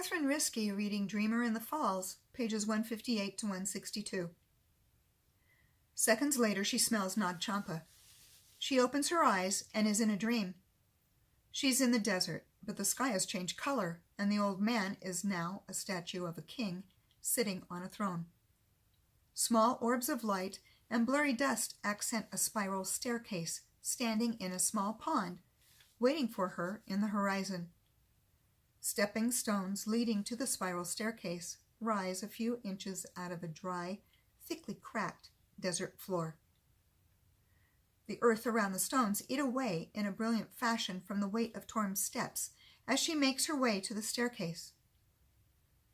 Catherine Risky reading Dreamer in the Falls, pages 158 to 162. Seconds later, she smells Nag Champa. She opens her eyes and is in a dream. She's in the desert, but the sky has changed color, and the old man is now a statue of a king sitting on a throne. Small orbs of light and blurry dust accent a spiral staircase standing in a small pond, waiting for her in the horizon. Stepping stones leading to the spiral staircase rise a few inches out of a dry, thickly cracked desert floor. The earth around the stones eat away in a brilliant fashion from the weight of Torm's steps as she makes her way to the staircase.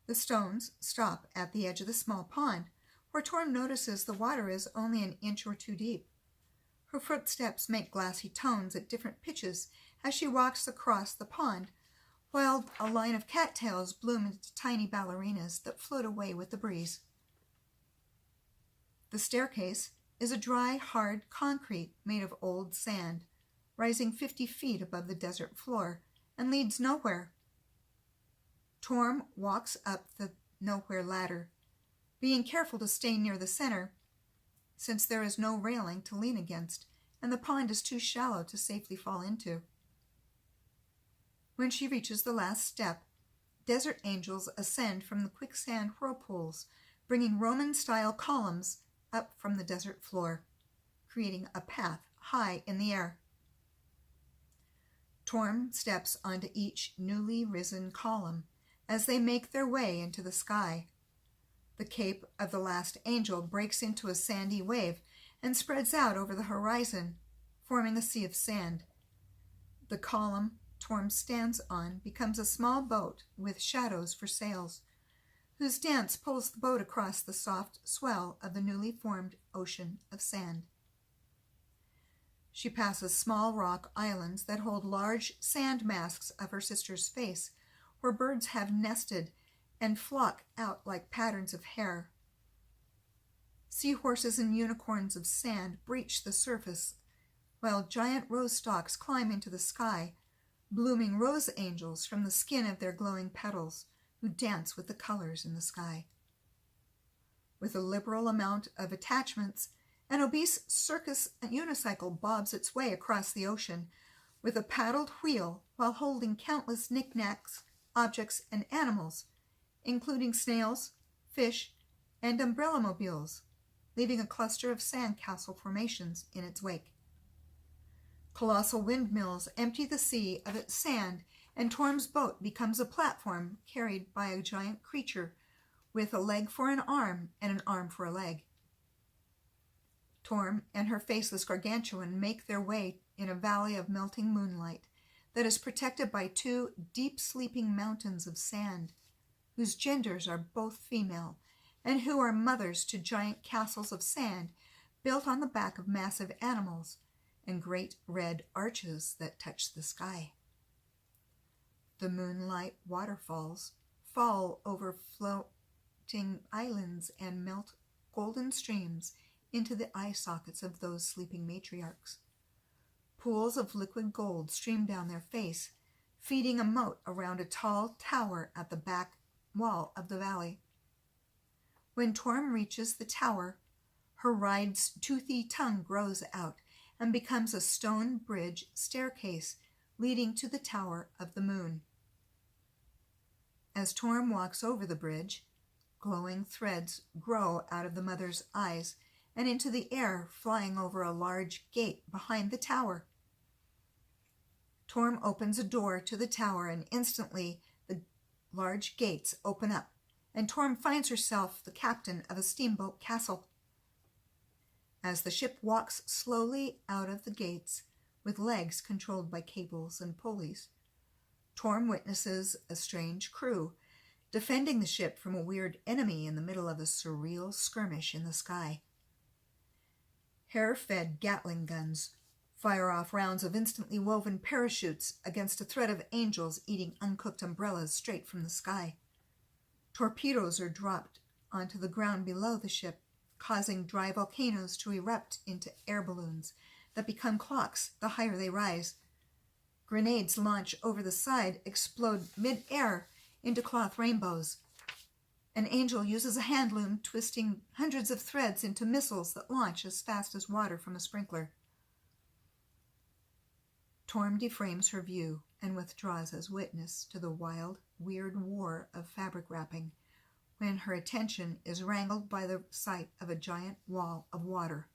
The stones stop at the edge of the small pond, where Torm notices the water is only an inch or two deep. Her footsteps make glassy tones at different pitches as she walks across the pond, while a line of cattails bloom into tiny ballerinas that float away with the breeze. The staircase is a dry, hard concrete made of old sand, rising 50 feet above the desert floor, and leads nowhere. Torm walks up the nowhere ladder, being careful to stay near the center, since there is no railing to lean against, and the pond is too shallow to safely fall into. When she reaches the last step, desert angels ascend from the quicksand whirlpools, bringing Roman-style columns up from the desert floor, creating a path high in the air. Torm steps onto each newly risen column as they make their way into the sky. The cape of the last angel breaks into a sandy wave and spreads out over the horizon, forming a sea of sand. The column Torm stands on becomes a small boat with shadows for sails, whose dance pulls the boat across the soft swell of the newly formed ocean of sand. She passes small rock islands that hold large sand masks of her sister's face, where birds have nested and flock out like patterns of hair. Seahorses and unicorns of sand breach the surface, while giant rose stalks climb into the sky, blooming rose angels from the skin of their glowing petals, who dance with the colors in the sky. With a liberal amount of attachments, an obese circus unicycle bobs its way across the ocean with a paddled wheel while holding countless knickknacks, objects, and animals, including snails, fish, and umbrella-mobiles, leaving a cluster of sandcastle formations in its wake. Colossal windmills empty the sea of its sand, and Torm's boat becomes a platform carried by a giant creature with a leg for an arm and an arm for a leg. Torm and her faceless gargantuan make their way in a valley of melting moonlight that is protected by two deep sleeping mountains of sand, whose genders are both female, and who are mothers to giant castles of sand built on the back of massive animals and great red arches that touch the sky. The moonlight waterfalls fall over floating islands and melt golden streams into the eye sockets of those sleeping matriarchs. Pools of liquid gold stream down their face, feeding a moat around a tall tower at the back wall of the valley. When Torm reaches the tower, her ride's toothy tongue grows out and becomes a stone bridge staircase leading to the Tower of the Moon. As Torm walks over the bridge, glowing threads grow out of the mother's eyes and into the air, flying over a large gate behind the tower. Torm opens a door to the tower, and instantly the large gates open up, and Torm finds herself the captain of a steamboat castle. As the ship walks slowly out of the gates, with legs controlled by cables and pulleys, Torm witnesses a strange crew defending the ship from a weird enemy in the middle of a surreal skirmish in the sky. Hair-fed Gatling guns fire off rounds of instantly woven parachutes against a thread of angels eating uncooked umbrellas straight from the sky. Torpedoes are dropped onto the ground below the ship, causing dry volcanoes to erupt into air balloons that become clocks the higher they rise. Grenades launch over the side, explode mid-air, into cloth rainbows. An angel uses a hand loom, twisting hundreds of threads into missiles that launch as fast as water from a sprinkler. Torm deframes her view and withdraws as witness to the wild, weird war of fabric wrapping when her attention is wrangled by the sight of a giant wall of water.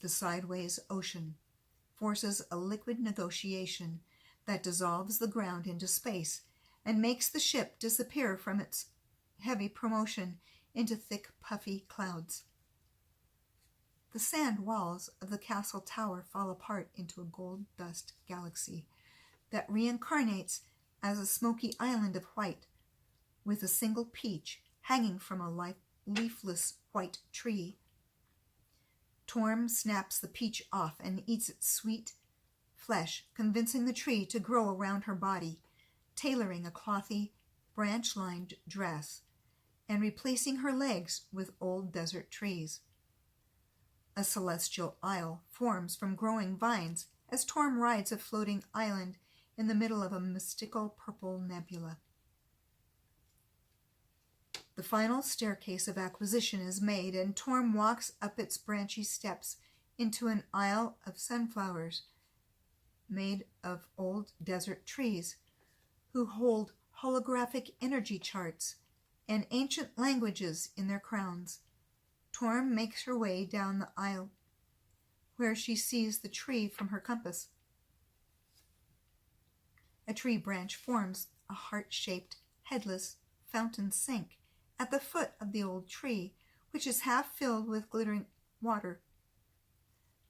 The sideways ocean forces a liquid negotiation that dissolves the ground into space and makes the ship disappear from its heavy promotion into thick, puffy clouds. The sand walls of the castle tower fall apart into a gold dust galaxy that reincarnates as a smoky island of white, with a single peach hanging from a leafless white tree. Torm snaps the peach off and eats its sweet flesh, convincing the tree to grow around her body, tailoring a clothy, branch-lined dress, and replacing her legs with old desert trees. A celestial isle forms from growing vines as Torm rides a floating island in the middle of a mystical purple nebula. The final staircase of acquisition is made, and Torm walks up its branchy steps into an aisle of sunflowers made of old desert trees, who hold holographic energy charts and ancient languages in their crowns. Torm makes her way down the aisle, where she sees the tree from her compass. A tree branch forms a heart-shaped, headless fountain sink at the foot of the old tree, which is half filled with glittering water.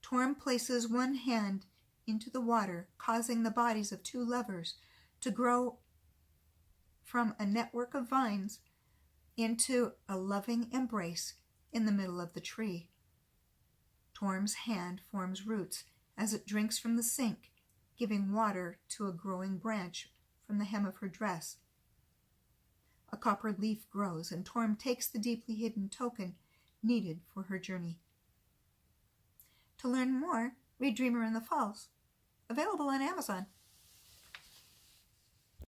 Torm places one hand into the water, causing the bodies of two lovers to grow from a network of vines into a loving embrace in the middle of the tree. Torm's hand forms roots as it drinks from the sink, giving water to a growing branch from the hem of her dress. A copper leaf grows, and Torm takes the deeply hidden token needed for her journey. To learn more, read Dreamer in the Falls, available on Amazon.